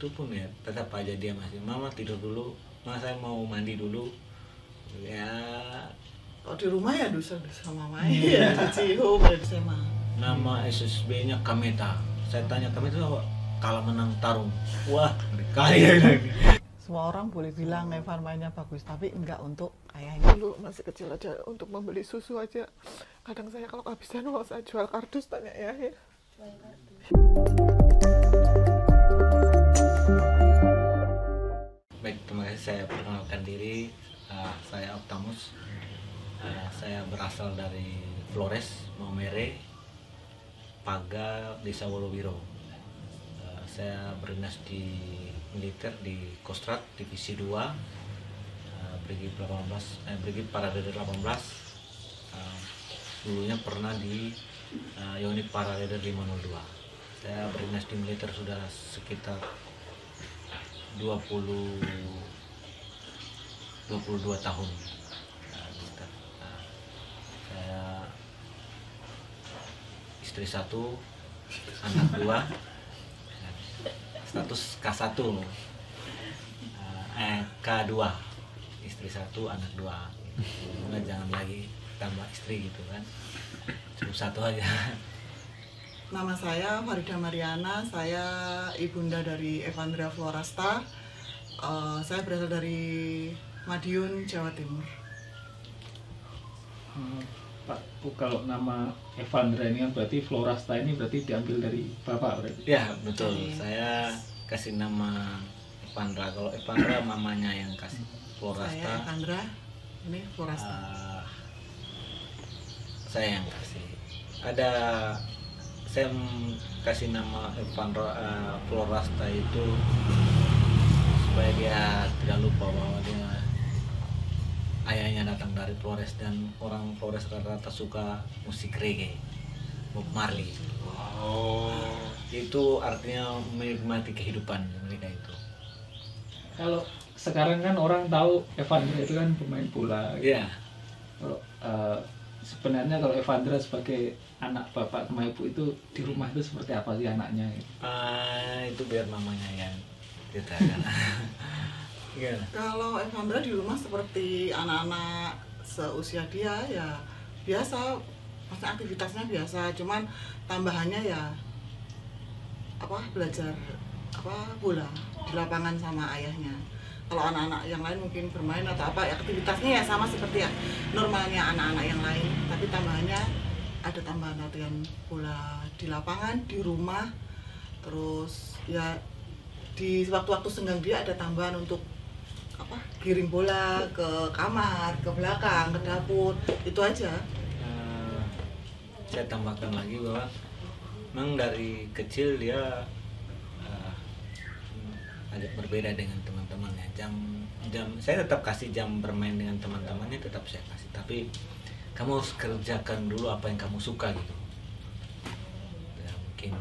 itu pun ya tetap aja dia masih, mama tidur dulu, mama saya mau mandi dulu. Ya kalau di rumah ya dosa-dosa mama ya cuci home ya sama. Nama SSB-nya Kameta. Saya tanya Kameta kalah menang tarung. Wah, kali ya. Semua orang boleh bilang Evan mainnya bagus, tapi enggak untuk ayahnya. Dulu masih kecil aja untuk membeli susu aja. Kadang saya kalau kehabisan uang saya jual kardus, tanya ya. Baik, terima kasih. Saya perkenalkan diri. Saya Optamus. Saya berasal dari Flores, Maumere, Paga, Desa Wolowiro. Saya berdinas di militer di Kostrad Divisi 2, Brigade Parade 18. Dulunya pernah di unit Parade 502. Saya berdinas di militer sudah sekitar 22 tahun. Saya istri 1, anak 2, status K1, K2, istri 1, anak 2. Jangan lagi tambah istri gitu kan, cukup 1 aja. Nama saya Farida Mariana, saya ibunda dari Evandra Florasta. Saya berasal dari Madiun, Jawa Timur. Pak, kalau nama Evandra ini kan berarti Florasta ini berarti diambil dari Bapak berarti? Ya betul, saya kasih nama Evandra. Kalau Evandra mamanya yang kasih, Florasta. Saya Evandra, ini Florasta. Saya yang kasih. Saya kasih nama Evandra Florasta itu supaya dia tidak lupa bahwa dia ayahnya datang dari Flores, dan orang Flores rata-rata suka musik reggae, Bob Marley. Itu artinya menikmati kehidupan mereka itu. Kalau sekarang kan orang tahu Evandra itu kan pemain bola. Iya. Kalau sebenarnya kalau Evandra sebagai anak bapak sama ibu itu di rumah itu seperti apa sih anaknya? Itu biar mamanya yang ceritakan. Kalau Evandra di rumah seperti anak-anak seusia dia ya biasa, maksudnya aktivitasnya biasa, cuman tambahannya ya belajar bola di lapangan sama ayahnya. Kalau anak-anak yang lain mungkin bermain atau aktivitasnya ya sama seperti ya normalnya anak-anak yang lain, tapi tambahannya ada tambahan latihan bola di lapangan, di rumah, terus ya di waktu-waktu senggang dia ada tambahan untuk kirim bola ke kamar, ke belakang, ke dapur, itu aja. Saya tambahkan lagi bahwa memang dari kecil dia agak berbeda dengan teman-temannya. Jam saya tetap kasih jam bermain dengan teman-temannya, tetap saya kasih, tapi kamu harus kerjakan dulu apa yang kamu suka gitu. Ya, mungkin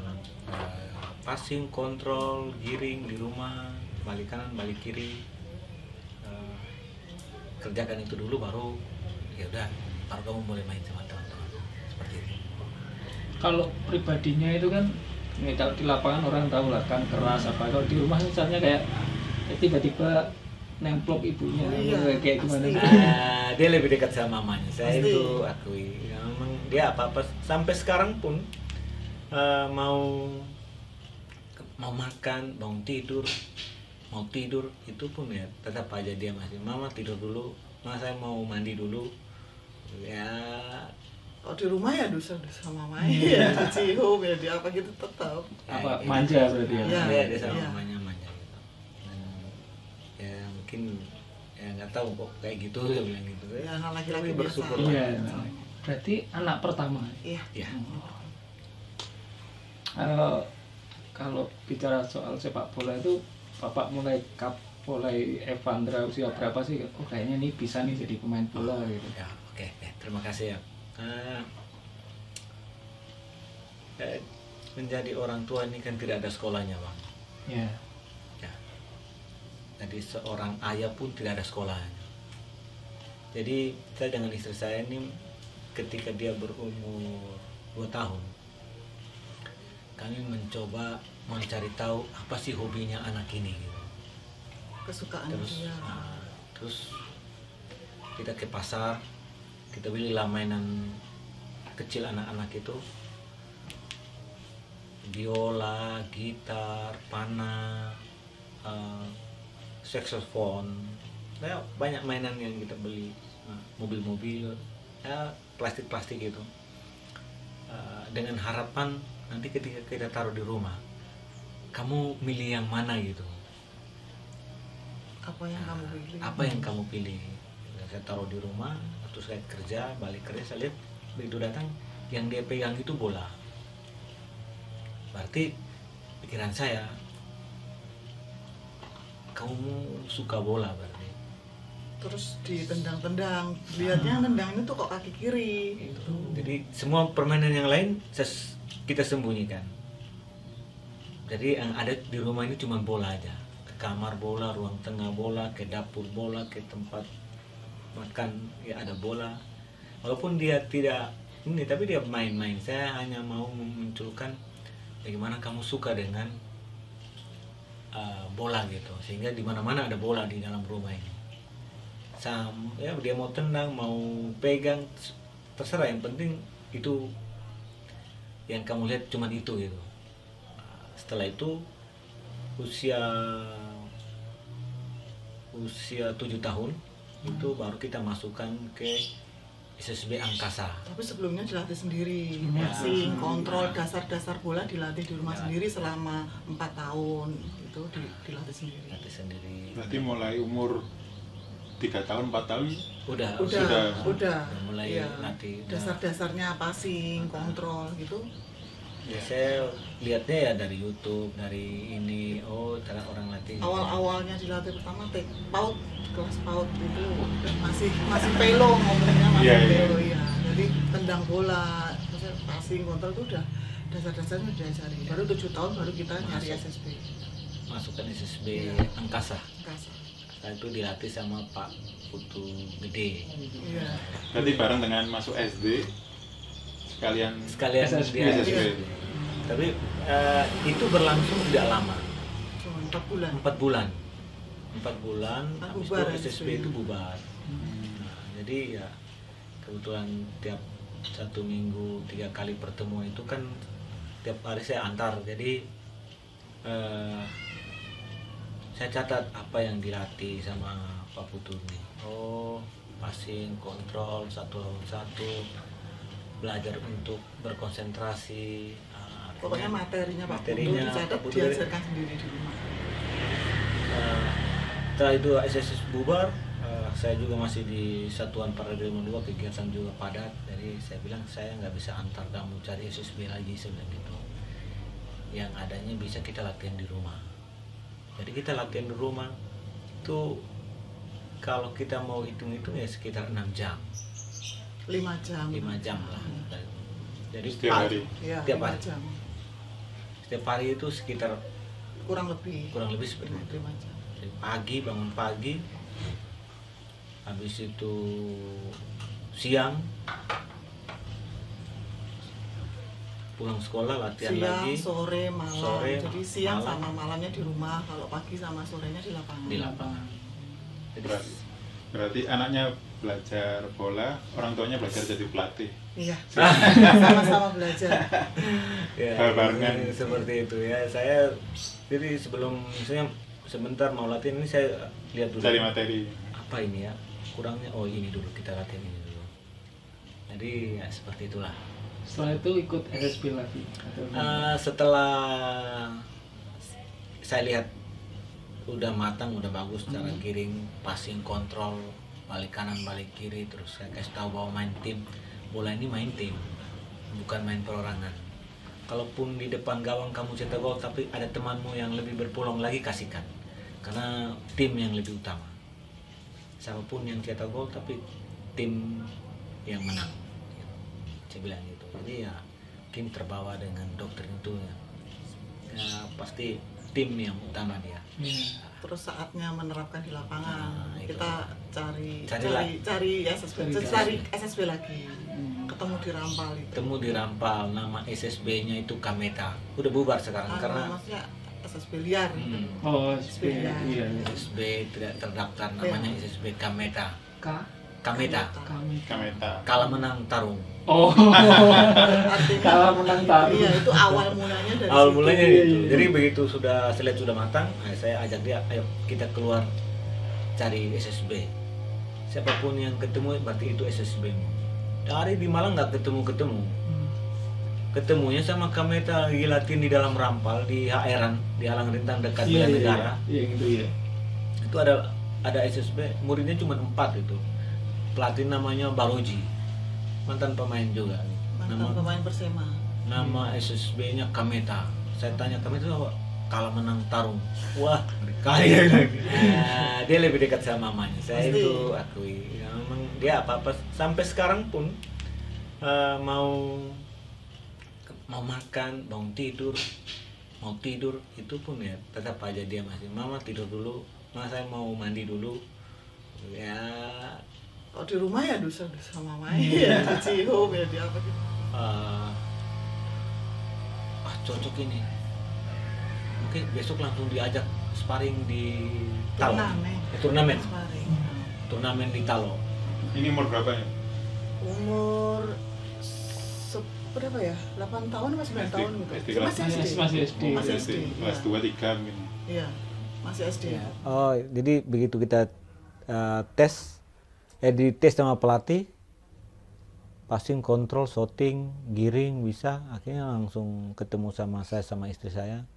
passing, kontrol, giring di rumah, balik kanan, balik kiri. Kerjakan itu dulu, baru ya udah, baru kamu boleh main sama teman-teman, seperti itu. Kalau pribadinya itu kan kalau di lapangan orang tahu lah kan keras apa, kalau di rumah misalnya kayak tiba-tiba nemplok ibunya, kayak gimana? Dia lebih dekat sama mamanya, saya Pasti. itu akui. Ya, memang dia apa-apa sampai sekarang pun mau makan, mau tidur itu pun ya tetap aja dia masih, mama tidur dulu, mama saya mau mandi dulu. Ya Kalau di rumah ya dosa-dosa mama ya cuci home ya dia gitu tetap. Apa manja berarti ya? Iya, dia sama Iya. mamanya manja gitu. Dan ya mungkin ya nggak tahu kok kayak gitu, dia bilang gitu. Ya anak laki-laki Tapi bersyukur biasa. Iya, berarti anak pertama. Iya. Ya. Kalau bicara soal sepak bola itu, Bapak mulai Evandra usia berapa sih? Oh kayaknya nih bisa nih jadi pemain bola gitu. Ya, oke. Terima kasih ya. Menjadi orang tua ini kan tidak ada sekolahnya, Bang. Ya. Ya. Jadi seorang ayah pun tidak ada sekolahnya. Jadi saya dengan istri saya ini ketika dia berumur 2 tahun, kami mencoba mau cari tahu apa sih hobinya anak ini gitu. Kesukaan Terus dia. terus kita ke pasar, kita belilah mainan kecil anak-anak itu, biola, gitar, panah, saxophone, ya, banyak mainan yang kita beli. Mobil-mobil, ya, plastik-plastik gitu, dengan harapan nanti ketika kita taruh di rumah, kamu milih yang mana gitu. Apa yang kamu pilih? Apa yang kamu pilih? Saya taruh di rumah, terus saya kerja, balik kerja, saya lihat begitu datang yang dia pegang itu bola. Berarti pikiran saya, kamu suka bola berarti. Terus ditendang-tendang, lihatnya nendangnya tuh kok kaki kiri. Gitu. Jadi semua permainan yang lain kita sembunyikan. Jadi yang ada di rumah ini cuma bola aja. Ke kamar bola, ruang tengah bola, ke dapur bola, ke tempat makan ya ada bola. Walaupun dia tidak ini, tapi dia main-main. Saya hanya mau memunculkan bagaimana kamu suka dengan bola gitu, sehingga di mana-mana ada bola di dalam rumah ini. Ya dia mau tendang, mau pegang, terserah, yang penting itu yang kamu lihat cuman itu gitu. Setelah itu usia 7 tahun itu baru kita masukkan ke SSB Angkasa. Tapi sebelumnya dilatih sendiri, Ya. passing, kontrol, dasar-dasar bola dilatih di rumah sendiri selama 4 tahun. Itu dilatih sendiri. Latih sendiri. Berarti mulai umur 3 tahun, 4 tahun Udah Udah. mulai Iya. latih. Dasar-dasarnya passing, kontrol gitu. Ya, saya lihatnya ya dari YouTube, dari ini, oh cara orang latih. Awal-awalnya dilatih pertama PAUD, kelas PAUD itu masih pelo ngomongnya, masih Iya, iya. pelo ya. Jadi tendang bola, terus passing, kontrol itu udah dasar-dasarnya diajari. Baru 7 tahun baru kita nyari SSB. Masukkan SSB Iya. Angkasa. Kasar. Setelah itu dilatih sama Pak Putu Gede. Iya. berarti bareng dengan masuk SD sekalian Sekalian SSB. dia. SSB. Tapi itu berlangsung tidak lama, Cuma 4 bulan. 4 bulan. 4 bulan, Kan habis bubar itu SSB SSB. itu bubar. Nah, jadi ya kebetulan tiap 1 minggu 3 kali pertemuan itu kan tiap hari saya antar. Jadi saya catat apa yang dilatih sama Pak Putu ini. Oh, passing, kontrol, 1 lawan 1, belajar untuk berkonsentrasi. Pokoknya akhirnya materinya Pak Putu materinya dicatat, Pak Putu diajarkan sendiri di rumah. setelah itu SSS bubar, saya juga masih di Satuan Paradigma 2, kegiatan juga padat. Jadi saya bilang saya nggak bisa antar kamu cari SSB lagi, saya bilang gitu. Yang adanya bisa kita latihan di rumah. Jadi kita latihan di rumah itu kalau kita mau hitung-hitung ya sekitar 6 jam, 5 jam. 5 jam lah. Jadi Setiap hari? Iya, Tiap 5 hari. jam. Setiap hari itu sekitar Kurang lebih kurang lebih seperti itu. 5 jam. Dari pagi, bangun pagi, habis itu siang pulang sekolah latihan Siang, lagi sore, malam. Sore, Jadi siang malam. sama malamnya di rumah, kalau pagi sama sorenya di lapangan. di lapangan. Jadi berarti anaknya belajar bola, orang tuanya belajar jadi pelatih. Iya. Sama-sama belajar. ya, Barengan. seperti itu ya. Saya jadi sebelum misalnya sebentar mau latihan ini saya lihat dulu Cari materi. apa ini ya kurangnya, oh ini dulu kita latihan ini dulu. Jadi ya seperti itulah. Setelah itu ikut SSB lagi atau Setelah saya lihat udah matang, udah bagus cara giring, passing, kontrol, balik kanan, balik kiri, terus saya kasih tahu bahwa main tim, bola ini main tim, bukan main perorangan. Kalaupun di depan gawang kamu cetak gol, tapi ada temanmu yang lebih berpeluang lagi, kasihkan, karena tim yang lebih utama. Siapapun yang cetak gol, tapi tim yang menang. Saya bilang gitu. Jadi ya Kim terbawa dengan doktrin itu ya. Ya pasti tim yang utama dia. Terus saatnya menerapkan di lapangan, Nah, itu. kita cari Cari SSB, Cari cari SSB lagi. ketemu di Rampal itu. Ketemu di Rampal, nama SSB-nya itu Kameta. Udah bubar sekarang karena maksudnya SSB liar. Oh, Iya. iya. SSB tidak terdaftar, namanya SSB Kameta. Kameta. Kameta. Kalah menang tarung. Oh. Artinya Kalah menang tarung. iya, itu awal mulanya dari Awal situ. mulanya Iya, itu. iya. Jadi begitu sudah saya lihat sudah matang, saya ajak dia, ayo kita keluar cari SSB. Siapapun yang ketemu berarti itu SSB. Dari di Malang nggak ketemu. Ketemunya sama Kameta lagi latihan di dalam Rampal di HR-an, di Alang Rintang dekat Iya, Bela iya, Negara. iya, gitu ya. Itu ada SSB, muridnya cuma 4 itu. Pelatih namanya Baroji, mantan pemain juga. Mantan pemain Persema. Nama SSB-nya Kameta. Saya tanya Kameta itu apa? Kalah menang tarung. Wah, kali ya. Nah, dia lebih dekat sama mamanya. Saya Pasti. itu akui. Ya, memang dia apa-apa sampai sekarang pun mau makan, mau tidur itu pun ya tetap aja dia masih mama tidur dulu, mama saya mau mandi dulu. Ya Kalau di rumah ya dusa mama ya, cuci home ya dia apa gitu. Cocok ini. Oke, besok langsung diajak sparring di Talo. Turnamen. Sparring. Turnamen di Talo. Ini umur berapa ya? Umur berapa ya? 8 tahun atau 9 tahun gitu. SD kelas Masih SD. Masih SD. Masih SD. Kelas 2, 3 mungkin. Iya. Masih SD. Oh, jadi begitu kita dites sama pelatih, passing, kontrol, shooting, giring bisa, akhirnya langsung ketemu sama saya sama istri saya.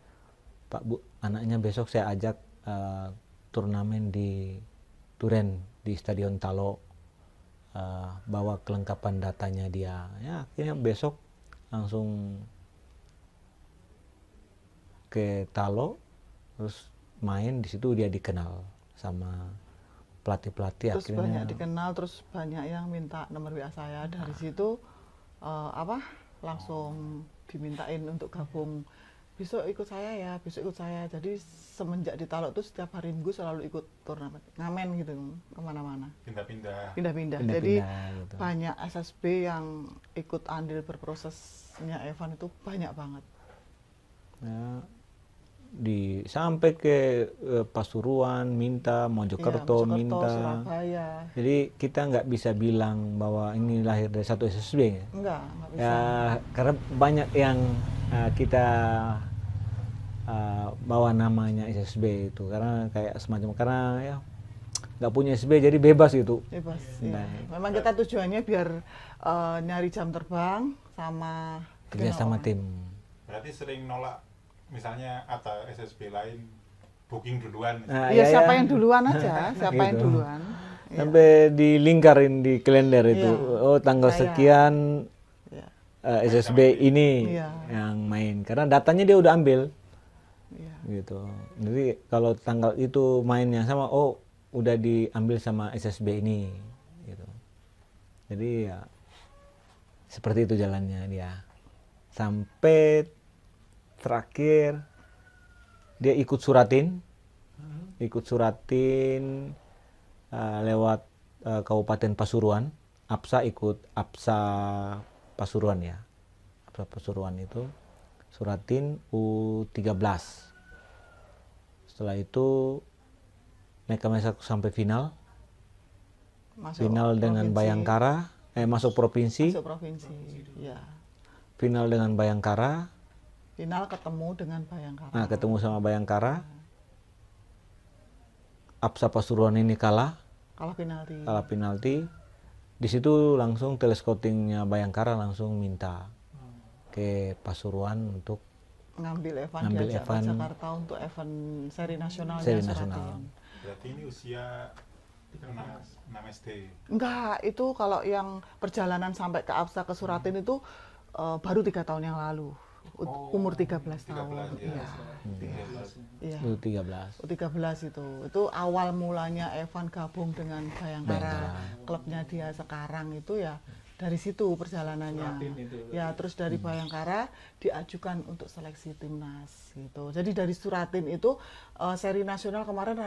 Pak Bu, anaknya besok saya ajak turnamen di Duren di Stadion Talo, bawa kelengkapan datanya dia. Ya akhirnya besok langsung ke Talo, terus main di situ dia dikenal sama pelatih-pelatih. Terus akhirnya banyak dikenal, terus banyak yang minta nomor WA saya. Dari situ langsung dimintain untuk gabung. Besok ikut saya ya, besok ikut saya. Jadi semenjak di Talo tuh setiap hari Minggu selalu ikut turnamen, ngamen gitu kemana-mana. Pindah-pindah. Pindah-pindah. Pindah-pindah Jadi gitu. banyak SSB yang ikut andil berprosesnya Evan itu banyak banget. Ya, sampai ke Pasuruan minta, Mojokerto, Mojokerto, minta. Surabaya. Jadi kita nggak bisa bilang bahwa ini lahir dari satu SSB ya. Enggak bisa. Ya, karena banyak yang kita bawa namanya SSB itu karena kayak semacam karena ya nggak punya SSB jadi bebas gitu. Bebas. Nah, Ya. Memang kita tujuannya biar nyari jam terbang sama kerja sama tim. Berarti sering nolak misalnya atau SSB lain booking duluan. Nah, Iya, ya, siapa ya. yang duluan aja, siapa yang Gitu. duluan. Iya. Sampai dilingkarin di kalender itu. Iya. Oh, tanggal Kayak- sekian Iya. SSB ini Iya. yang main karena datanya dia udah ambil Iya. gitu. Jadi kalau tanggal itu mainnya sama udah diambil sama SSB ini gitu. Jadi ya seperti itu jalannya dia. Sampai terakhir dia ikut suratin lewat Kabupaten Pasuruan. ikut APSA Pasuruan ya. APSA Pasuruan itu suratin U13. Setelah itu mereka masuk sampai final. Final dengan provinsi. Bayangkara, masuk provinsi. Masuk provinsi. Ya. Final dengan Bayangkara. Final ketemu dengan Bayangkara. Nah, ketemu sama Bayangkara. APSA Pasuruan ini kalah penalti. Di situ langsung telescoutingnya Bayangkara langsung minta ke Pasuruan untuk ngambil Evan Ngambil diajak Evan. ke Jakarta untuk event seri nasionalnya Seri Suratin. nasional. Berarti ini usia 6 SD. Enggak, itu kalau yang perjalanan sampai ke APSA ke Suratin itu baru 3 tahun yang lalu. Umur 13 tahun. 13 ya. Iya. itu 13. U13 itu awal mulanya Evan gabung dengan Bayangkara. Klubnya dia sekarang itu ya dari situ perjalanannya. Suratin itu. Ya, terus dari Bayangkara diajukan untuk seleksi timnas gitu. Jadi dari Suratin itu seri nasional kemarin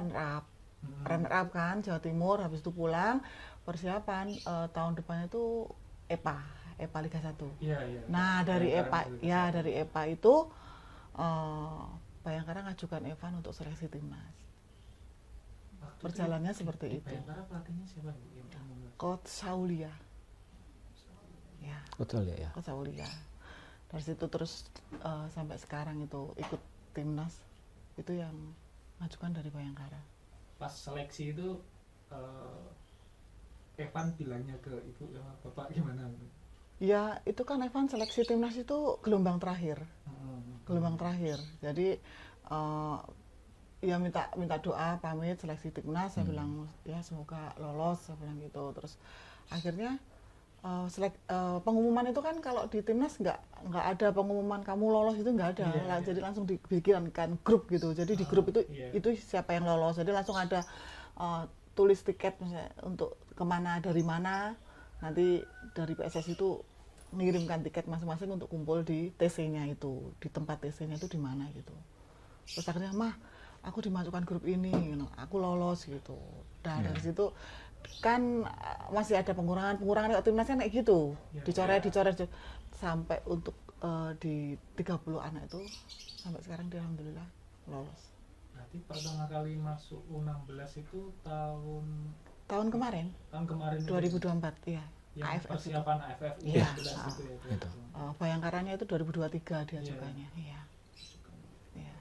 runner up kan Jawa Timur, habis itu pulang persiapan tahun depannya itu EPA Liga 1. Iya, iya. Nah, dari EPA Bayangkara ya dari EPA itu Bayangkara ngajukan Evan untuk seleksi timnas. Waktu Perjalanannya di seperti itu. Bayangkara pelatihnya siapa Bu? Coach Saulia. Ya, Betul ya. Coach Saulia. Dari situ terus sampai sekarang itu ikut timnas itu yang ngajukan dari Bayangkara. Pas seleksi itu Evan bilangnya ke ibu sama bapak gimana? Ya, itu kan Evan seleksi timnas itu gelombang terakhir. Gelombang terakhir. Jadi ya minta doa pamit seleksi timnas. Saya bilang ya semoga lolos, saya bilang gitu. Terus akhirnya pengumuman itu kan kalau di timnas nggak ada pengumuman kamu lolos itu nggak ada. Iya. Jadi langsung dibikinkan grup gitu. Jadi di grup itu Iya. itu siapa yang lolos. Jadi langsung ada tulis tiket misalnya untuk kemana dari mana. Nanti dari PSSI itu mengirimkan tiket masing-masing untuk kumpul di TC-nya itu, di tempat TC-nya itu di mana gitu. Terus akhirnya mah aku dimasukkan grup ini, gitu. Aku lolos gitu. Dan dari situ kan masih ada pengurangan kalau timnas kan kayak gitu, dicoret sampai untuk di 30 anak itu sampai sekarang alhamdulillah lolos. Berarti pertama kali masuk U16 itu Tahun kemarin itu 2024 ya. yang AFF itu. persiapan AFF Iya. U16 itu ya. Itu. Bayangkaranya itu 2023 dia Iya. jukanya. Iya. Iya.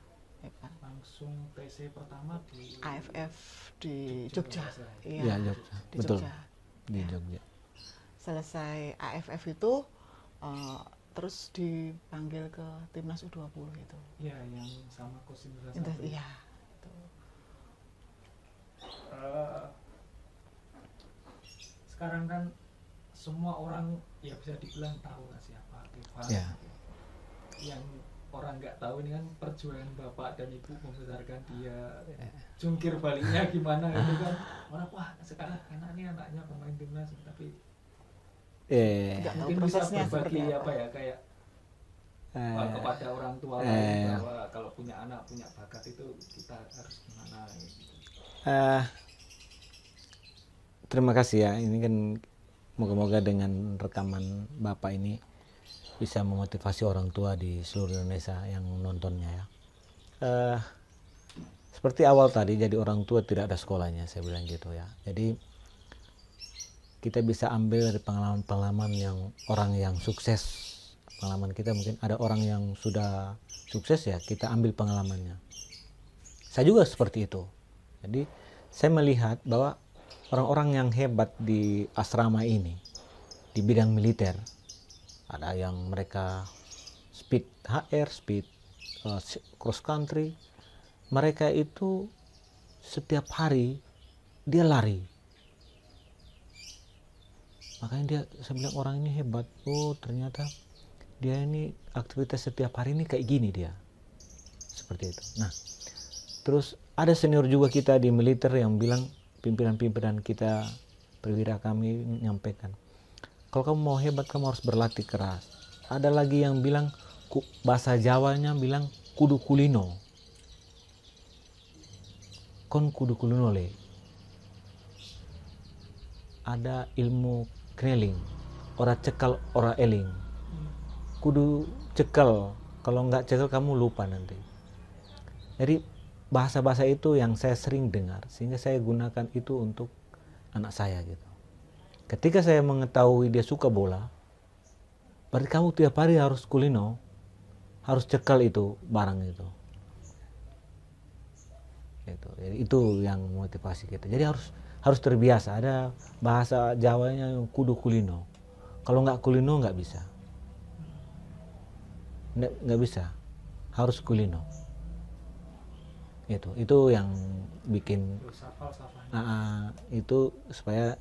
Hebat. Langsung TC pertama di AFF di Jogja. Iya, Jogja. Di Betul. Jogja. Di Ya. Jogja. Selesai AFF itu terus dipanggil ke timnas U20 itu. Iya, yang sama Coach Indra Itu, Safri. iya. Itu. Sekarang kan semua orang ya bisa dibilang tahu lah siapa Evan. Ya. Yang orang nggak tahu ini kan perjuangan bapak dan ibu membesarkan dia, jungkir baliknya gimana itu kan orang wah sekarang enak nih anaknya pemain timnas, tapi Nggak tahu mungkin bisa prosesnya seperti berbagi apa. apa ya kayak kepada orang tua Eh. lain bahwa kalau punya anak punya bakat itu kita harus gimana gitu. Terima kasih ya. Ini kan moga-moga dengan rekaman Bapak ini bisa memotivasi orang tua di seluruh Indonesia yang nontonnya ya. Seperti awal tadi, jadi orang tua tidak ada sekolahnya, saya bilang gitu ya. Jadi kita bisa ambil dari pengalaman-pengalaman yang orang yang sukses. Pengalaman kita mungkin ada orang yang sudah sukses ya, kita ambil pengalamannya. Saya juga seperti itu. Jadi saya melihat bahwa orang-orang yang hebat di asrama ini di bidang militer, ada yang mereka speed HR, speed cross country, mereka itu setiap hari dia lari. Makanya saya bilang orang ini hebat. Oh ternyata dia ini aktivitas setiap hari ini kayak gini dia, seperti itu. Nah terus ada senior juga kita di militer yang bilang, pimpinan-pimpinan kita perwira kami menyampaikan, kalau kamu mau hebat kamu harus berlatih keras. Ada lagi yang bilang, bahasa Jawanya bilang kudu kulino, kon kudu kulino le. Ada ilmu kneling, ora cekal ora eling, kudu cekal, kalau nggak cekal kamu lupa nanti. Jadi bahasa-bahasa itu yang saya sering dengar, sehingga saya gunakan itu untuk anak saya gitu. Ketika saya mengetahui dia suka bola, berarti kamu tiap hari harus kulino, harus cekal itu barang itu. Gitu. Jadi itu yang motivasi kita. Jadi harus terbiasa. Ada bahasa Jawanya yang kudu kulino. Kalau nggak kulino nggak bisa. Nggak bisa. Harus kulino. Itu yang bikin itu supaya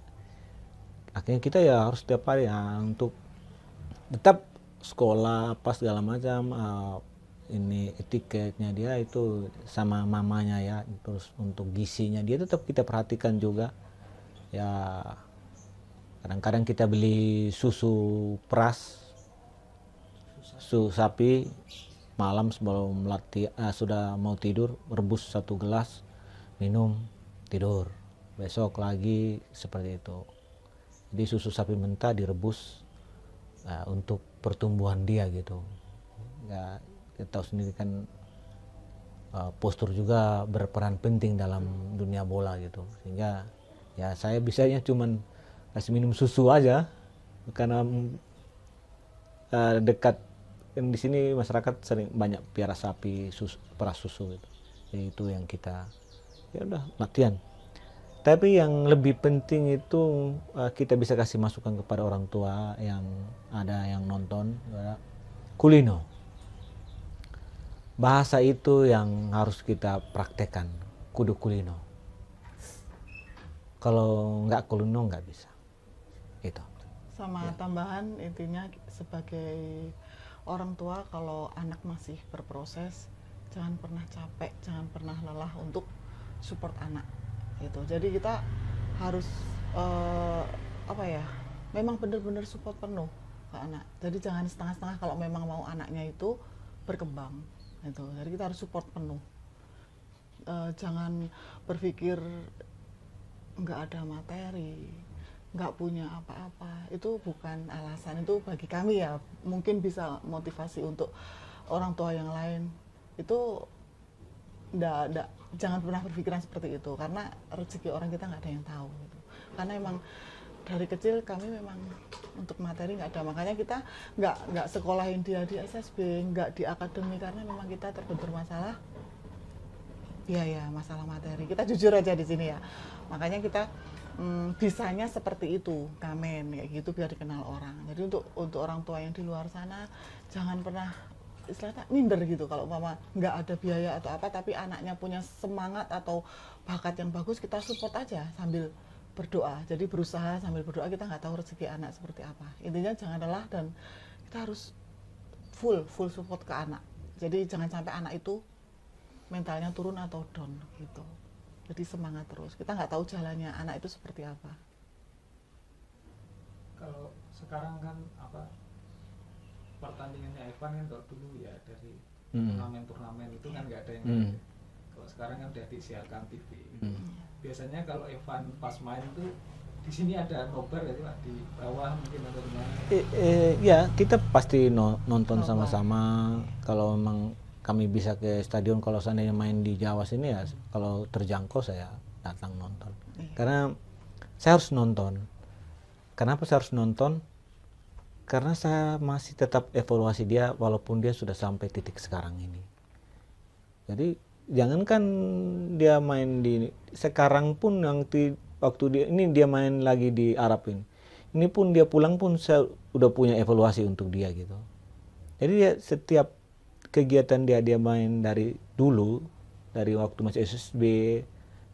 akhirnya kita ya harus setiap hari ya untuk tetap sekolah apa segala macam, ini etiketnya dia itu sama mamanya ya, terus untuk gizinya dia tetap kita perhatikan juga ya. Kadang-kadang kita beli susu peras, susu sapi, malam sebelum sudah mau tidur rebus 1 gelas, minum, tidur, besok lagi seperti itu. Jadi susu sapi mentah direbus untuk pertumbuhan dia gitu. Ya, kita tahu sendiri kan postur juga berperan penting dalam dunia bola gitu, sehingga ya saya bisanya cuman kasih minum susu aja karena dekat di sini masyarakat sering banyak piara sapi, peras susu gitu. Jadi itu yang kita ya udah latihan. Tapi yang lebih penting itu kita bisa kasih masukan kepada orang tua yang ada yang nonton, kulino. Bahasa itu yang harus kita praktekkan, kudu kulino. Kalau nggak kulino nggak bisa. Itu. Sama tambahan intinya sebagai orang tua, kalau anak masih berproses, jangan pernah capek, jangan pernah lelah untuk support anak. Gitu. Jadi kita harus memang benar-benar support penuh ke anak. Jadi jangan setengah-setengah kalau memang mau anaknya itu berkembang. Gitu. Jadi kita harus support penuh. Jangan berpikir nggak ada materi, nggak punya apa-apa. Itu bukan alasan. Itu bagi kami ya mungkin bisa motivasi untuk orang tua yang lain. Itu jangan pernah berpikiran seperti itu, karena rezeki orang kita nggak ada yang tahu gitu. Karena emang dari kecil kami memang untuk materi nggak ada, makanya kita nggak sekolahin dia di SSB, nggak di akademi, karena memang kita terbentur masalah biaya, masalah materi. Kita jujur aja di sini ya, makanya kita bisanya seperti itu, kamen kayak gitu biar dikenal orang. Jadi untuk orang tua yang di luar sana jangan pernah istilahnya minder gitu kalau mama nggak ada biaya atau apa, tapi anaknya punya semangat atau bakat yang bagus, kita support aja sambil berdoa. Jadi berusaha sambil berdoa, kita nggak tahu rezeki anak seperti apa. Intinya jangan lelah dan kita harus full support ke anak. Jadi jangan sampai anak itu mentalnya turun atau down gitu. Jadi semangat terus. Kita nggak tahu jalannya anak itu seperti apa. Kalau sekarang kan pertandingannya Evan kan kalau dulu ya dari turnamen itu kan nggak ada yang kalau sekarang kan udah disiarkan TV. Biasanya kalau Evan pas main itu di sini ada nobar ya Pak, di bawah mungkin atau di mana? Ya kita pasti nonton sama-sama. Kalau memang kami bisa ke stadion, kalau seandainya main di Jawa sini ya kalau terjangkau saya datang nonton. Karena saya harus nonton. Kenapa saya harus nonton? Karena saya masih tetap evaluasi dia walaupun dia sudah sampai titik sekarang ini. Jadi jangankan dia main di sekarang pun, waktu dia main lagi di Arab ini pun dia pulang pun saya udah punya evaluasi untuk dia gitu. Jadi dia setiap kegiatan dia main dari dulu, dari waktu masih SSB,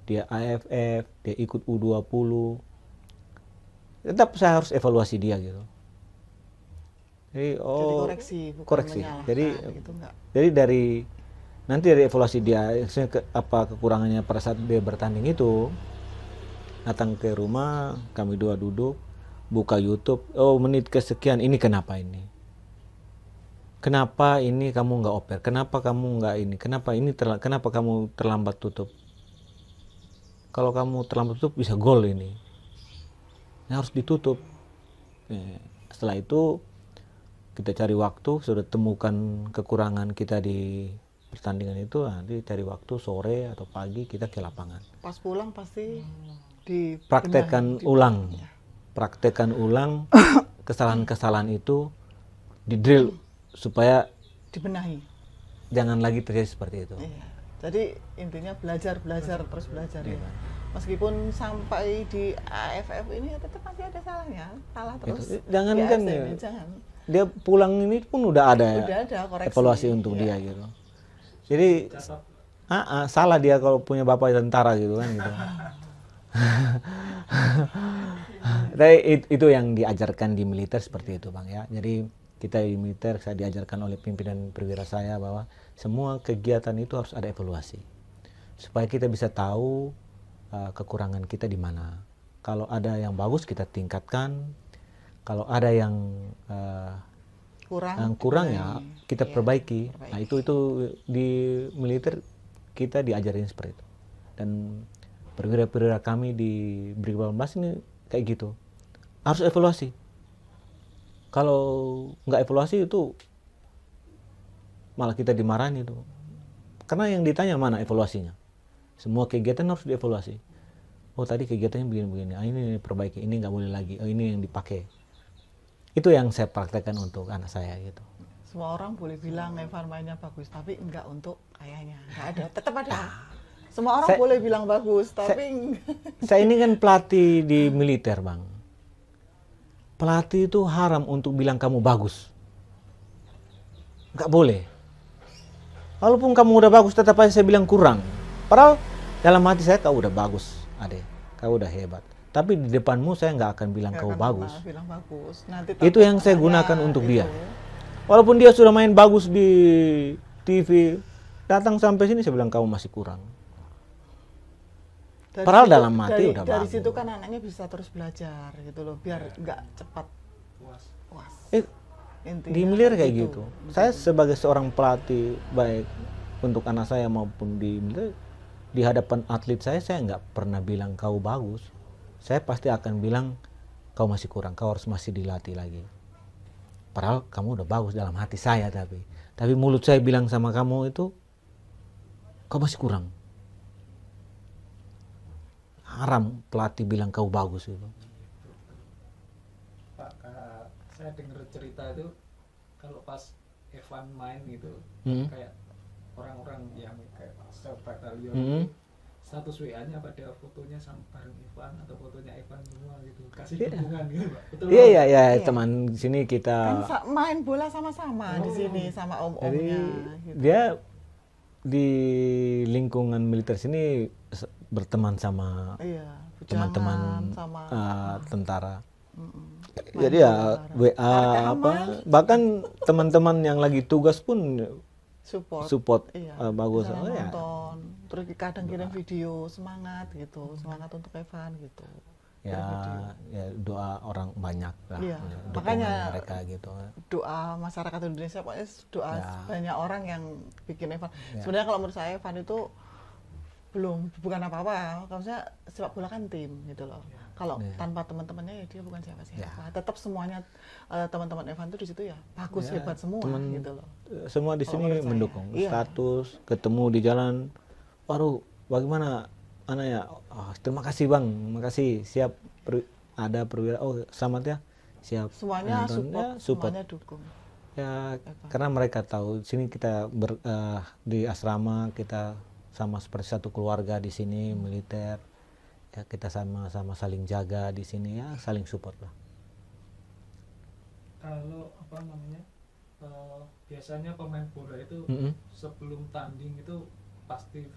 dia AFF, dia ikut U20, tetap saya harus evaluasi dia gitu. Jadi koreksi, bukan koreksi. menyalahkan gitu, enggak. Jadi nanti dari evaluasi dia, apa kekurangannya pada saat dia bertanding itu, datang ke rumah, kami dua duduk, buka YouTube, menit kesekian ini kenapa ini? Kenapa ini kamu nggak oper? Kenapa kamu nggak ini? Kenapa kamu terlambat tutup? Kalau kamu terlambat tutup bisa gol ini. Ini harus ditutup. Setelah itu kita cari waktu, sudah temukan kekurangan kita di pertandingan itu, nanti cari waktu sore atau pagi kita ke lapangan. Pas pulang pasti Praktekkan ulang kesalahan-kesalahan itu, di drill supaya dibenahi. Jangan lagi terjadi seperti itu. Iya. Jadi intinya belajar terus belajar ya. Meskipun sampai di AFF ini tetap masih ada salahnya, salah terus. Jangan kan ya. Jangan. Dia pulang ini pun udah ada koreksi. Evaluasi untuk dia gitu. Jadi salah dia kalau punya bapak tentara gitu kan gitu. Tapi itu yang diajarkan di militer seperti itu Bang ya. Jadi kita di militer, saya diajarkan oleh pimpinan perwira saya bahwa semua kegiatan itu harus ada evaluasi supaya kita bisa tahu kekurangan kita di mana. Kalau ada yang bagus kita tingkatkan, kalau ada yang kurang ya kita perbaiki. Nah itu di militer kita diajarin seperti itu. Dan perwira-perwira kami di Brigade 18 ini kayak gitu, harus evaluasi. Kalau nggak evaluasi itu malah kita dimarahin itu. Karena yang ditanya mana evaluasinya. Semua kegiatan harus dievaluasi. Oh tadi kegiatannya begini-begini, ini perbaiki, ini nggak boleh lagi, oh ini yang dipakai. Itu yang saya praktekkan untuk anak saya gitu. Semua orang boleh bilang Evan mainnya bagus, tapi enggak untuk ayahnya. Enggak ada, tetap ada. Semua orang boleh bilang bagus, tapi saya ini kan pelatih di militer, Bang. Pelatih itu haram untuk bilang kamu bagus. Nggak boleh. Walaupun kamu udah bagus, tetap aja saya bilang kurang. Padahal dalam hati saya kau udah bagus, adek. Kau udah hebat. Tapi di depanmu saya nggak akan bilang kau bagus. bilang bagus. Nanti Itu yang saya gunakan untuk dia. Walaupun dia sudah main bagus di TV, datang sampai sini saya bilang kamu masih kurang. Padahal dalam hati udah dari bagus. situ kan anaknya bisa terus belajar gitu loh, biar nggak cepat puas. puas. Di militer kayak gitu. Saya sebagai seorang pelatih baik untuk anak saya maupun di militer, di hadapan atlet saya nggak pernah bilang kau bagus. Saya pasti akan bilang kau masih kurang, kau harus masih dilatih lagi. Padahal kamu udah bagus dalam hati saya, tapi mulut saya bilang sama kamu itu kau masih kurang. Haram pelatih bilang kau bagus itu. Pak, saya dengar cerita itu kalau pas Evan main gitu, kayak orang-orang yang kayak batalion, status WA-nya pada fotonya sama bareng Evan atau fotonya Evan semua gitu, kasih dukungan gitu, Pak. Betul, Pak? Iya, teman di sini kita kan main bola sama-sama di sini sama om-omnya. Gitu. dia di lingkungan militer sini berteman sama teman-teman sama tentara. Jadi ya WA apa, bahkan teman-teman yang lagi tugas pun support bagus. Oh, ya. Nonton, terus kadang kirim video semangat gitu, semangat untuk Evan gitu. Ya doa orang banyak lah. Iya. Dukungan Makanya mereka gitu. Doa masyarakat Indonesia, pokoknya doa banyak orang yang bikin Evan. Ya. Sebenarnya kalau menurut saya Evan itu bukan apa-apa. Kalau saya sepak bola kan tim gitu loh. Kalau tanpa teman-temannya ya dia bukan siapa-siapa. Tetap semuanya teman-teman Evan itu di situ ya bagus, hebat semua gitu loh. Semua di sini mendukung. Status, ketemu di jalan, waduh bagaimana anaknya? Oh, terima kasih Bang, makasih, siap ada perwira. Oh selamat ya, siap. Semuanya support, semuanya dukung. Ya karena mereka tahu sini kita di asrama kita sama seperti satu keluarga di sini militer. Ya kita sama-sama saling jaga di sini ya, saling support lah. Kalau apa namanya, biasanya pemain bola itu sebelum tanding itu pasti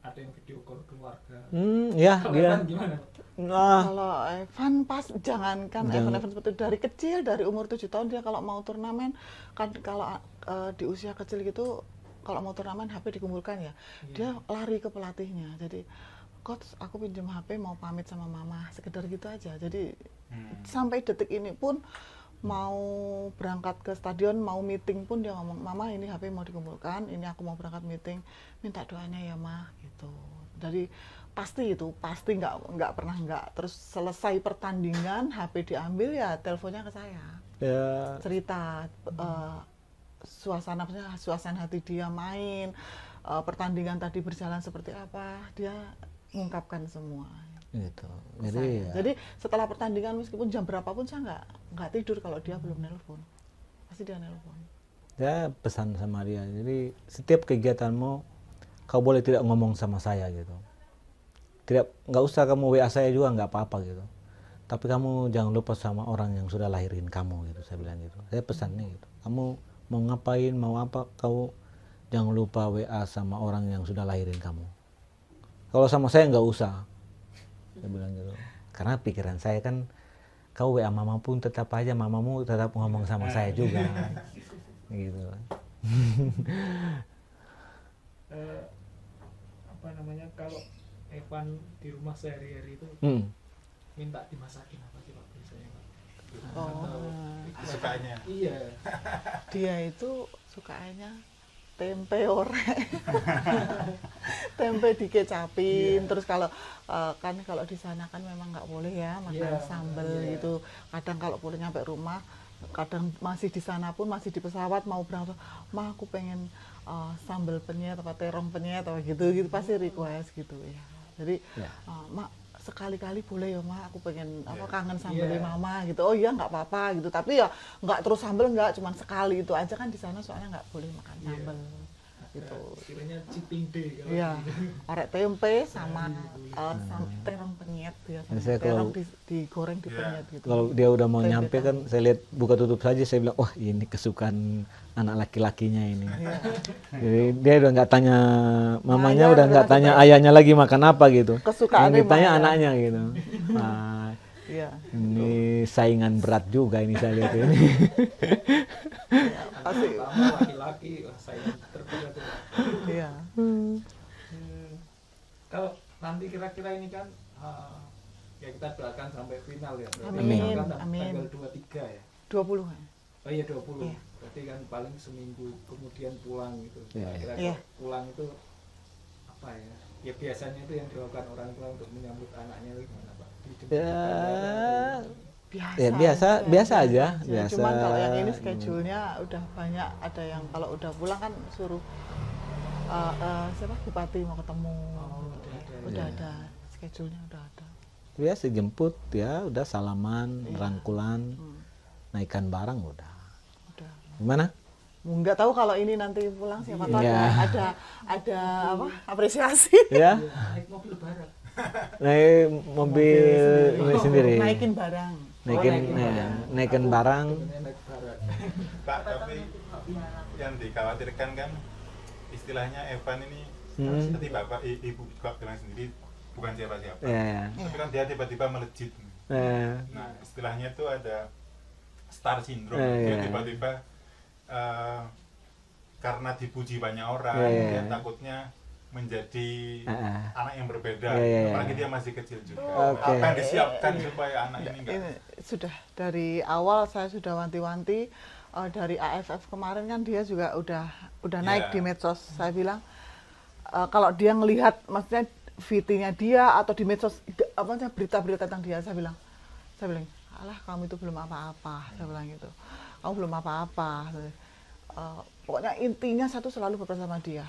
ada yang video call keluarga. Ya kalau dia. Evan gimana? Kalau Evan pas jangankan Evan seperti dari kecil, dari umur 7 tahun dia kalau mau turnamen kan, kalau di usia kecil gitu kalau mau turnamen HP dikumpulkan ya, dia lari ke pelatihnya. Jadi coach aku pinjam HP mau pamit sama mama, sekedar gitu aja. Jadi sampai detik ini pun mau berangkat ke stadion, mau meeting pun dia ngomong, mama ini HP mau dikumpulkan, ini aku mau berangkat meeting, minta doanya ya mah gitu. Jadi pasti nggak pernah nggak. Terus selesai pertandingan HP diambil ya teleponnya ke saya, cerita suasana hati dia main, pertandingan tadi berjalan seperti apa, dia mengungkapkan semua gitu. Jadi setelah pertandingan meskipun jam berapapun saya nggak tidur kalau dia belum nelpon, pasti dia nelpon. Ya pesan sama dia, jadi setiap kegiatanmu kau boleh tidak ngomong sama saya gitu, nggak usah kamu WA saya juga nggak apa-apa gitu, tapi kamu jangan lupa sama orang yang sudah lahirin kamu gitu, saya bilang gitu. Saya pesannya gitu, kamu mau ngapain mau apa, kau jangan lupa WA sama orang yang sudah lahirin kamu. Kalau sama saya nggak usah, saya bilang gitu. Karena pikiran saya kan, kau WA mama pun tetap aja mamamu tetap ngomong sama saya juga, gitu. Apa namanya, kalau Evan di rumah sehari-hari itu minta dimasakin apa sih Pak biasanya Pak? Sukanya. Iya. Dia itu sukanya tempe orek, tempe dikecapin, terus kalau kan kalau di sana kan memang nggak boleh ya makan sambal gitu. Kadang kalau pulang nyampe rumah kadang masih di sana pun, masih di pesawat mau berangkat, mah aku pengen sambal penyet atau terong penyet atau gitu pasti request gitu ya. Jadi mak sekali-kali boleh ya mak, aku pengen kangen sambalnya mama gitu. Oh iya nggak apa-apa gitu, tapi ya nggak terus sambal, nggak, cuman sekali itu aja kan di sana soalnya nggak boleh makan sambal gitu. Istilahnya cheating day kalau Iya, gitu. orek tempe sama terong penyet biasanya. Saya Terong kalau- digoreng di penyet gitu. Kalau dia udah mau Tempe nyampe tahu. kan, saya lihat buka tutup saja, saya bilang, wah ini kesukaan anak laki-lakinya ini. Iya. Jadi dia udah nggak tanya mamanya, Ayah udah nggak udah tanya coba. ayahnya lagi makan apa gitu. Kesukaannya Yang ditanya mana? anaknya gitu. Nah, Iya. ini saingan berat juga ini saya lihat ini. Pasti. Pertama laki-laki, wah saya terberat tuh. Iya. Kalau nanti kira-kira ini kan ya kita doakan sampai final ya. Berarti Amin, kan amin. Tanggal 23 ya. 20 kan? Oh iya 20. Iya. Berarti kan paling seminggu kemudian pulang gitu. Iya, iya. Kira-kira Iya. pulang itu apa ya? Ya biasanya itu yang dilakukan orang tua untuk menyambut anaknya itu gimana Pak? Dijemput Ya, ke bandara atau- Ya, biasa aja, biasa. Cuman kalau yang ini schedule-nya udah banyak, ada yang kalau udah pulang kan suruh siapa bupati mau ketemu. Oh, Udah Iya. ada schedule-nya, udah ada. biasa jemput ya, udah salaman, Iya. rangkulan, Hmm, naikkan barang udah. udah. Gimana? Nggak tahu kalau ini nanti pulang siapa tahu Iya. ada apa apresiasi. Ya, naik mobil barat. naik mobil sendiri. Naikin barang. Naikin, naikin barang. Sebenarnya naik barat. Pak, tapi yang dikhawatirkan kan istilahnya Evan ini seperti bapak ibu juga bilang sendiri bukan siapa-siapa. Ya, Tapi kan dia tiba-tiba melejit. ya. Nah, istilahnya itu ada star syndrome. Iya. Dia tiba-tiba karena dipuji banyak orang, Iya. dia takutnya menjadi anak yang berbeda. Iya. Apalagi dia masih kecil juga. Oke. Apa yang disiapkan supaya anak ini enggak? Ini sudah dari awal saya sudah wanti-wanti dari AFF kemarin kan dia juga udah naik Iya. di medsos. Saya bilang kalau dia ngelihat maksudnya VT-nya dia atau di medsos apa namanya berita-berita tentang dia, saya bilang alah kamu itu belum apa-apa, saya bilang gitu. Kamu belum apa-apa. Pokoknya intinya satu selalu bersama dia.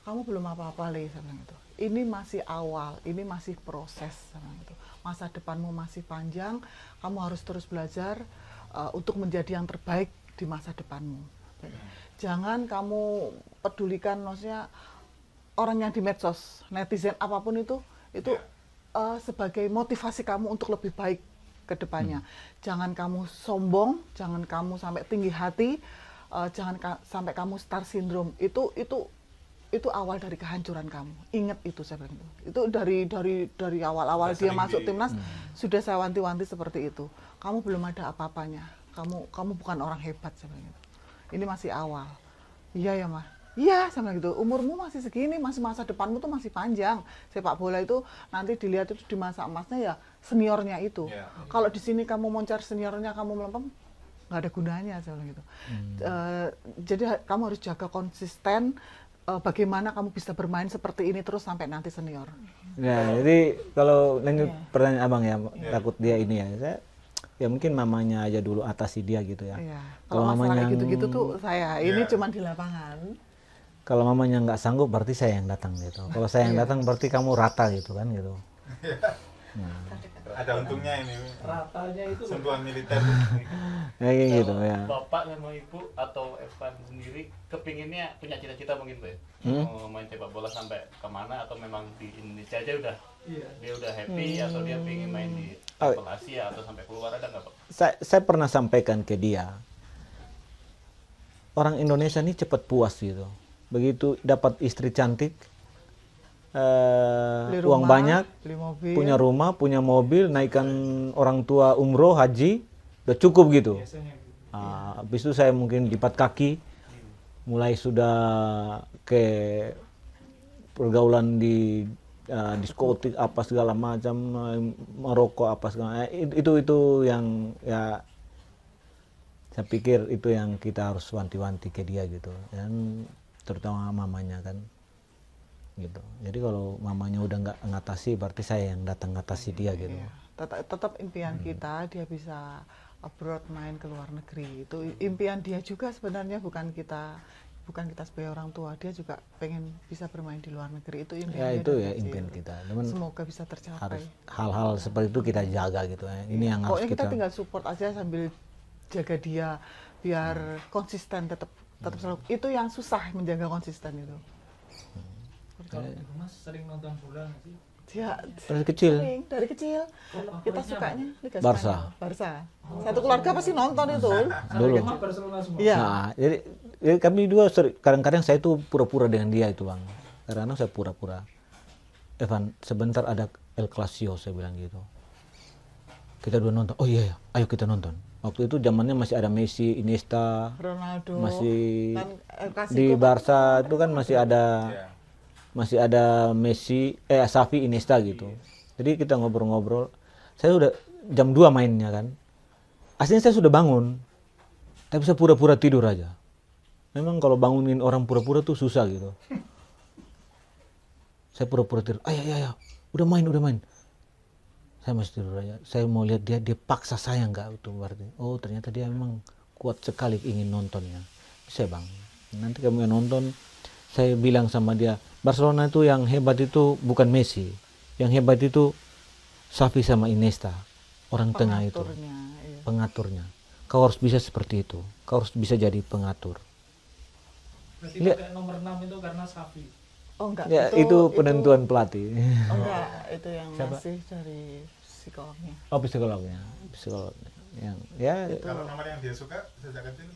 Kamu belum apa-apa, Le, saya bilang gitu. Ini masih awal, ini masih proses, saya bilang gitu. Masa depanmu masih panjang, kamu harus terus belajar untuk menjadi yang terbaik di masa depanmu. Jangan kamu pedulikan maksudnya orang yang di medsos, netizen apapun itu sebagai motivasi kamu untuk lebih baik ke depannya. Jangan kamu sombong, jangan kamu sampai tinggi hati, jangan sampai kamu star syndrome. Itu awal dari kehancuran kamu. Ingat itu saya bilang itu. Itu dari awal-awal dia Sering masuk di- timnas sudah saya wanti-wanti seperti itu. Kamu belum ada apa-apanya. Kamu bukan orang hebat saya bilang gitu. Ini masih awal. Iya ya mah. Iya sama gitu. Umurmu masih segini, masih masa depanmu tuh masih panjang. Sepak bola itu nanti dilihat itu di masa emasnya ya seniornya itu. Iya. Kalau di sini kamu moncar seniornya kamu melempem nggak ada gunanya saya bilang gitu. Jadi kamu harus jaga konsisten. Bagaimana kamu bisa bermain seperti ini terus sampai nanti senior. Ya, jadi kalau lanjut Iya. pertanyaan abang ya, Iya. takut dia ini ya, ya mungkin mamanya aja dulu atasi dia gitu ya. Iya. Kalau Kalau masalah mamanya kayak gitu-gitu tuh saya ini Iya. cuma di lapangan. Kalau mamanya nggak sanggup berarti saya yang datang gitu. Kalau saya yang Iya. datang berarti kamu rata gitu kan gitu. Ada untungnya ini. Ratanya itu Sentuhan militer. Ya kayak gitu ya. Bapak sama ibu atau Evan sendiri kepinginnya punya cita-cita mungkin Pak ya? Mau main sepak bola sampai kemana atau memang di Indonesia aja udah iya. dia udah happy atau dia pengen main di Oh. level Asia atau sampai keluar, ada nggak Pak? Saya pernah sampaikan ke dia, orang Indonesia ini cepat puas gitu. Begitu dapat istri cantik, Beli uang rumah, banyak, beli mobil. punya rumah, punya mobil, naikkan orang tua umroh, haji, udah cukup gitu. Biasanya gitu. Habis itu saya mungkin lipat kaki, mulai sudah ke pergaulan di diskotik apa segala macam, merokok apa segala, itu yang ya saya pikir itu yang kita harus wanti-wanti ke dia gitu, dan terutama mamanya kan gitu. Jadi kalau mamanya udah nggak ngatasi berarti saya yang datang ngatasi dia gitu. Iya. Tetap impian kita dia bisa abroad, main ke luar negeri. Itu impian dia juga sebenarnya, bukan kita sebagai orang tua, dia juga pengen bisa bermain di luar negeri. Itu impian Ya dia itu dari ya kecil. impian kita. Cuman Semoga bisa tercapai. harus hal-hal seperti itu kita jaga gitu ya. Ini yang harus Pokoknya kita kita. tinggal support aja sambil jaga dia biar konsisten, tetap selalu. Itu yang susah, menjaga konsisten itu. Kalau di rumah sering nonton bola nggak sih? Dia Dari kecil. sering, dari kecil kita Favoritnya sukanya Liga Barca. Spanyol. Barca. Satu keluarga pasti nonton itu. Dulu. Rumah Barcelona semua. Iya. Nah, jadi kami dua kadang-kadang saya tuh pura-pura dengan dia itu bang. Kadang-kadang saya pura-pura. Evan, sebentar ada El Clasico, saya bilang gitu. Kita dua nonton. Oh iya, ayo kita nonton. Waktu itu zamannya masih ada Messi, Iniesta, Ronaldo. masih Kan El Clasico di kan Barca itu kan masih ada Messi, Xavi, Iniesta gitu. Jadi kita ngobrol-ngobrol. Saya udah jam 2 mainnya kan. Aslinya saya sudah bangun. Tapi saya pura-pura tidur aja. Memang kalau bangunin orang pura-pura tuh susah gitu. Saya pura-pura tidur. Ayo, udah main. Saya masih tidur aja. Saya mau lihat dia paksa saya nggak itu berarti. Oh ternyata dia memang kuat sekali ingin nontonnya. Saya bang, nanti kamu yang nonton. Saya bilang sama dia, Barcelona itu yang hebat itu bukan Messi. Yang hebat itu Xavi sama Iniesta. Orang tengah itu. pengaturnya, iya. Pengaturnya. Kau harus bisa seperti itu. Kau harus bisa jadi pengatur. Berarti Lihat. pakai nomor 6 itu karena Xavi. Oh enggak, Ya, itu penentuan pelatih. Oh enggak, itu yang Siapa? masih dari psikolognya. Oh psikolognya. Yang ya Kalau nomor yang dia suka sejak kecil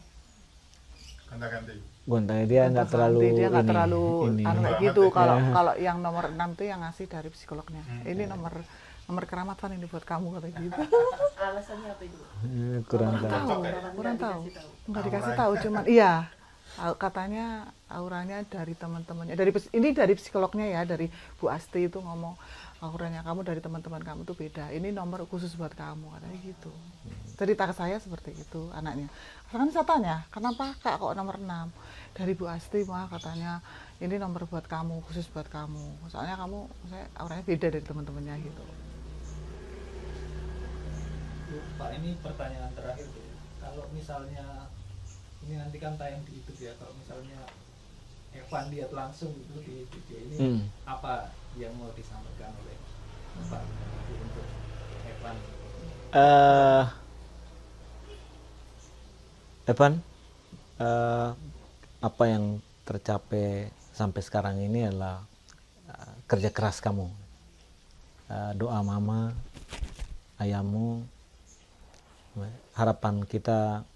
gonta-ganti. gontai dia nggak terlalu Dia nggak terlalu ini. anu kayak Banget gitu. ya. Kalau yang nomor 6 tuh yang ngasih dari psikolognya. Ini nomor keramat ini buat kamu kata gitu. Alasannya apa itu? Kurang tahu. Kurang tahu. Nggak dikasih Auranya. tahu, cuman iya. Katanya auranya dari teman-temannya. Ini dari psikolognya ya, dari Bu Asti itu ngomong auranya kamu dari teman-teman kamu tuh beda. Ini nomor khusus buat kamu katanya gitu. Cerita ke saya seperti itu anaknya. Kan saya tanya, kenapa Kak kok nomor 6? Dari Bu Asti mah katanya ini nomor buat kamu, khusus buat kamu. Soalnya saya auranya beda dari teman-temannya gitu. Pak, ini pertanyaan terakhir tuh. Kalau misalnya ini nanti kan tayang di YouTube ya, kalau misalnya Evan lihat langsung itu di video ini, apa yang mau disampaikan oleh Pak untuk Evan? Evan, apa yang tercapai sampai sekarang ini adalah kerja keras kamu, doa mama, ayahmu. Harapan kita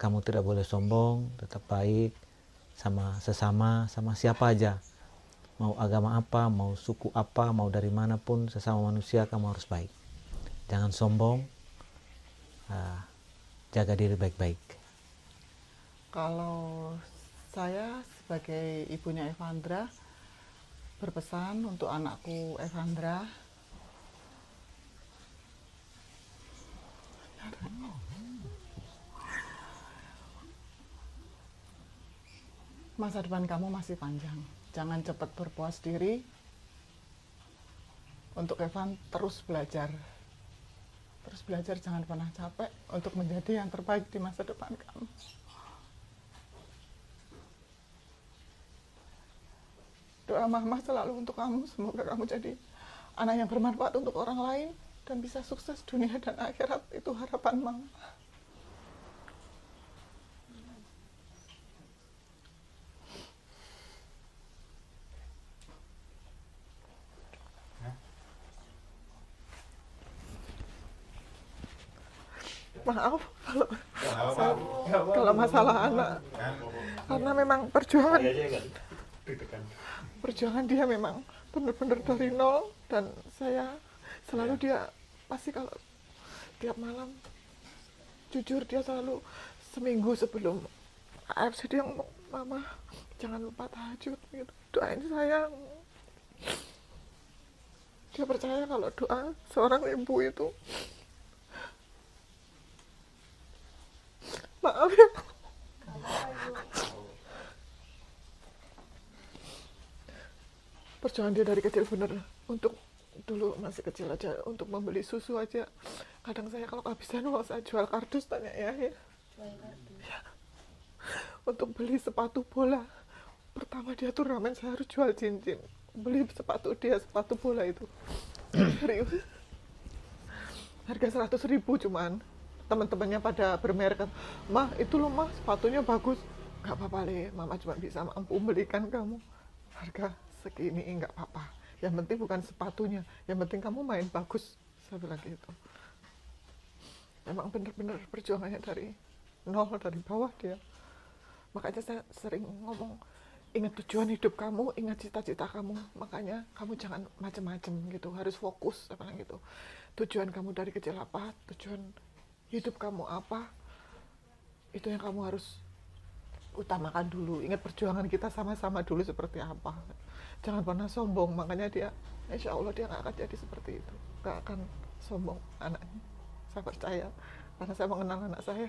kamu tidak boleh sombong, tetap baik sama sesama, sama siapa aja. Mau agama apa, mau suku apa, mau dari manapun, sesama manusia kamu harus baik. Jangan sombong, jaga diri baik-baik. Kalau saya sebagai ibunya Evandra berpesan untuk anakku Evandra, masa depan kamu masih panjang. Jangan cepat berpuas diri. Untuk Evan terus belajar. Terus belajar, jangan pernah capek untuk menjadi yang terbaik di masa depan kamu. Doa mama selalu untuk kamu. Semoga kamu jadi anak yang bermanfaat untuk orang lain dan bisa sukses dunia dan akhirat. Itu harapan mama. Maaf kalau masalah anak, karena memang perjuangan dia memang benar-benar dari nol, dan saya selalu dia pasti kalau tiap malam jujur dia selalu seminggu sebelum AFC dia ngomong, mama jangan lupa tahajud gitu, doain saya. Dia percaya kalau doa seorang ibu itu, maaf ya, perjuangan dia dari kecil bener, untuk dulu masih kecil aja untuk membeli susu aja kadang saya kalau kehabisan uang saya jual kardus, tanya ya, untuk beli sepatu bola. Pertama dia turnamen saya harus jual cincin, beli sepatu dia, sepatu bola itu serius, harga 100.000 cuman. Teman-temannya pada bermerek, mah itu loh mah sepatunya bagus. Nggak apa-apa Le, mama cuma bisa mampu belikan kamu harga segini, nggak apa-apa, yang penting bukan sepatunya, yang penting kamu main bagus, saya bilang gitu. Emang bener-bener perjuangannya dari nol, dari bawah dia. Makanya saya sering ngomong, ingat tujuan hidup kamu, ingat cita-cita kamu, makanya kamu jangan macem-macem gitu, harus fokus apa gitu. Tujuan kamu dari kecil apa, tujuan hidup kamu apa, itu yang kamu harus utamakan dulu. Ingat perjuangan kita sama-sama dulu seperti apa, jangan pernah sombong. Makanya dia, insya Allah dia nggak akan jadi seperti itu, nggak akan sombong anaknya, saya percaya, karena saya mengenal anak saya.